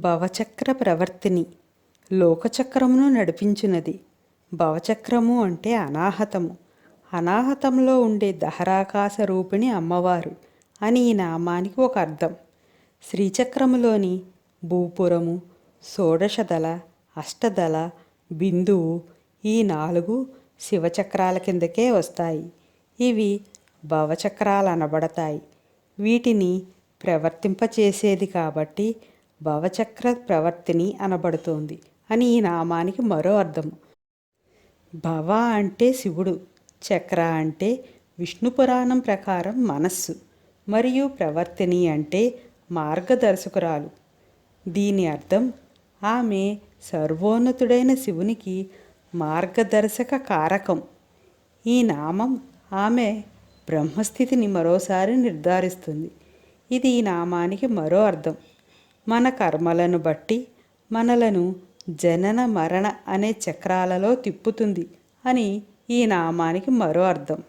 భవచక్ర ప్రవర్తిని లోకచక్రమును నడిపించున్నది. భవచక్రము అంటే అనాహతము. అనాహతంలో ఉండే దహరాకాశ రూపిణి అమ్మవారు అని ఈ నామానికి ఒక అర్థం. శ్రీచక్రములోని భూపురము, షోడశదళ, అష్టదళ, బిందువు ఈ 4 శివచక్రాల కిందకే వస్తాయి. ఇవి భవచక్రాలు అనబడతాయి. వీటిని ప్రవర్తింపచేసేది కాబట్టి భవచక్ర ప్రవర్తిని అనబడుతోంది అని ఈ నామానికి మరో అర్థము. భవ అంటే శివుడు, చక్ర అంటే విష్ణు పురాణం ప్రకారం మనస్సు, మరియు ప్రవర్తిని అంటే మార్గదర్శకురాలు. దీని అర్థం ఆమె సర్వోన్నతుడైన శివునికి మార్గదర్శక కారకం. ఈ నామం ఆమె బ్రహ్మస్థితిని మరోసారి నిర్ధారిస్తుంది. ఇది ఈ నామానికి మరో అర్థం. మన కర్మలను బట్టి మనలను జనన మరణ అనే చక్రాలలో తిప్పుతుంది అని ఈ నామానికి మరో అర్థం.